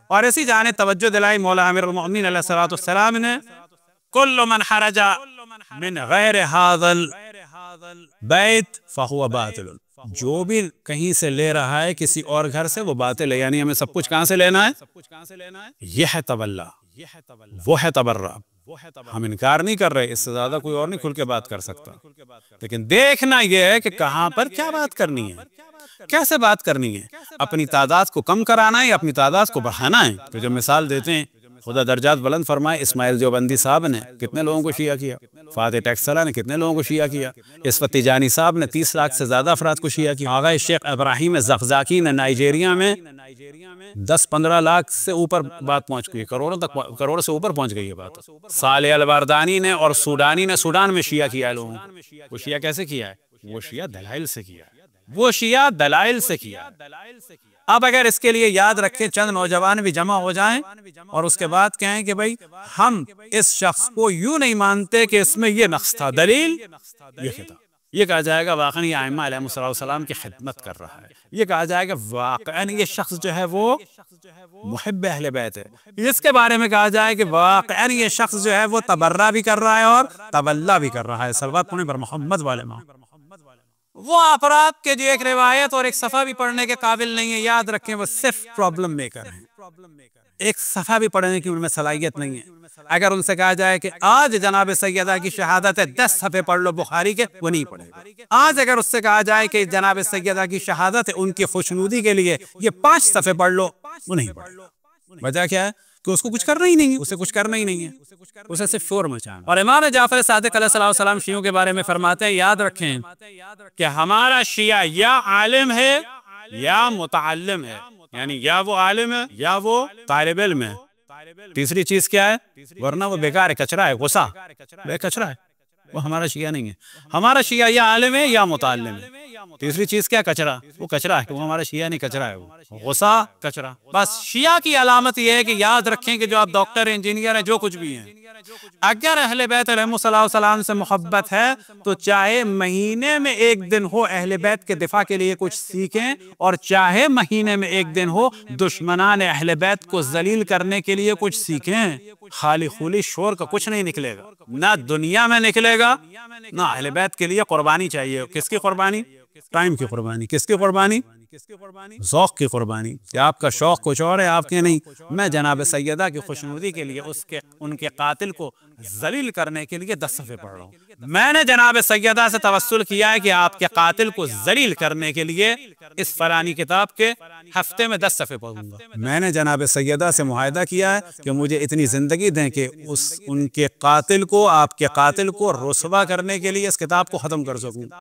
اور اسی جانب توجہ دلائی مولا امیر المؤمنین علیہ الصلوۃ والسلام نے، کل من خرج من غیر هذا البیت فهو باطل، جو بھی کہیں سے لے رہا ہے کسی اور گھر سے وہ باطل ہے، یعنی ہمیں سب کچھ کہاں سے لینا ہے؟ یہ ہے تولا، وہ ہے تبرع۔ ہم انکار نہیں کر رہے، اس سے زیادہ کوئی اور نہیں کھل کے بات کر سکتا، لیکن دیکھنا یہ ہے کہ کہاں پر کیا بات کرنی ہے، کیسے بات کرنی ہے، اپنی تعداد کو کم کرانا ہے یا اپنی تعداد کو بڑھانا ہے۔ تو جو مثال دیتے ہیں، خدا درجات بلند فرمائے، اسماعیل دیوبندی صاحب نے کتنے لوگوں کو شیعہ کیا، فاتح ٹیکسلا نے کتنے لوگوں کو شیعہ کیا، اسفت تیجانی صاحب نے 30 لاکھ سے زیادہ افراد کو شیعہ کیا، آغا شیخ ابراہیم زقزاقی نے نائجیریا میں 10-15 لاکھ سے اوپر بات پہنچ گئی، کروڑ سے اوپر پہنچ گئی یہ بات۔ صالح الباردانی نے اور سوڈانی نے سوڈان میں شیعہ کیا ہے لوگوں کو۔ وہ شیعہ کیسے کیا ہے؟ وہ شیعہ دلائل سے کیا ہے، وہ شیعہ دلائل سے کیا ہے۔ اب اگر اس کے لیے یاد رکھیں، چند نوجوان بھی جمع ہو جائیں اور اس کے بعد کہیں کہ بھائی ہم اس شخص کو یوں نہیں مانتے کہ اس میں یہ نقص تھا، دلیل یہ خطا، یہ کہا جائے گا واقعی یہ ائمہ علیہ السلام کی خدمت کر رہا ہے، یہ کہا جائے گا واقعی یہ شخص جو ہے وہ محب اہل بیت ہے، اس کے بارے میں کہا جائے کہ واقعی یہ شخص جو ہے وہ تبرع بھی کر رہا ہے اور تولا بھی کر رہا ہے۔ صلوات پڑھیں بر محمد والے ماں۔ وہ افراد کے جو ایک روایت اور ایک صفحہ بھی پڑھنے کے قابل نہیں ہے، یاد رکھیں وہ صرف پرابلم میکر ہیں، ایک صفحہ بھی پڑھنے کی ان میں صلاحیت نہیں ہے۔ اگر ان سے کہا جائے کہ آج جناب سیدہ کی شہادت ہے 10 صفحے پڑھ لو بخاری کے، وہ نہیں پڑھے گا۔ آج اگر اس سے کہا جائے کہ جناب سیدہ کی شہادت ہے ان کی خوشنودی کے لیے یہ 5 صفحے پڑھ لو، وہ نہیں پڑھے گا۔ وجہ کیا ہے؟ کہ اس کو کچھ کرنا ہی نہیں ہے، اسے کچھ کرنا ہی نہیں ہے، اسے صرف شور مچانا۔ اور امام جعفر صادق علیہ السلام شیعوں کے بارے میں فرماتے ہیں، یاد رکھیں کہ ہمارا شیعہ یا عالم ہے یا متعلم ہے، یعنی یا وہ عالم ہے یا وہ طالب علم ہے، تیسری چیز کیا ہے؟ ورنہ وہ بیکار ہے، کچرا ہے، غصہ بے کچرا ہے، وہ ہمارا شیعہ نہیں ہے۔ ہمارا شیعہ یا عالم ہے یا متعلم ہے، تیسری چیز کیا؟ کچرا، وہ کچرا ہے، وہ ہمارا شیعہ نہیں، کچرا ہے، وہ غصہ کچرا۔ بس شیعہ کی علامت یہ ہے کہ یاد رکھیں کہ جو آپ ڈاکٹر انجینئر ہیں، جو کچھ بھی ہیں، اگر اہل بیت علیہ السلام سے محبت ہے تو چاہے مہینے میں ایک دن ہو اہل بیت کے دفاع کے لیے کچھ سیکھیں، اور چاہے مہینے میں ایک دن ہو دشمنان اہل بیت کو ذلیل کرنے کے لیے کچھ سیکھیں۔ خالی خولی شور کا کچھ نہیں نکلے گا، نہ دنیا میں نکلے گا، نہ اہل بیت کے لیے قربانی چاہیے۔ کس کی قربانی؟ ٹائم کی قربانی۔ کس کی قربانی؟ ذوق کی قربانی، کہ آپ کا شوق کچھ اور ہے، آپ کے نہیں، میں جناب سیدہ کی خوشنودی کے لیے ان کے قاتل کو ذلیل کرنے کے لیے 10 صفحے پڑھ رہا ہوں۔ میں نے جناب سیدہ سے توسل کیا ہے کہ آپ کے قاتل کو ذلیل کرنے کے لیے اس فلانی کتاب کے ہفتے میں 10 صفحے پڑھوں گا۔ میں نے جناب سیدہ سے معاہدہ کیا ہے کہ مجھے اتنی زندگی دیں کہ ان کے قاتل کو، آپ کے قاتل کو رسوا کرنے کے لیے اس کتاب کو ختم کر سکوں۔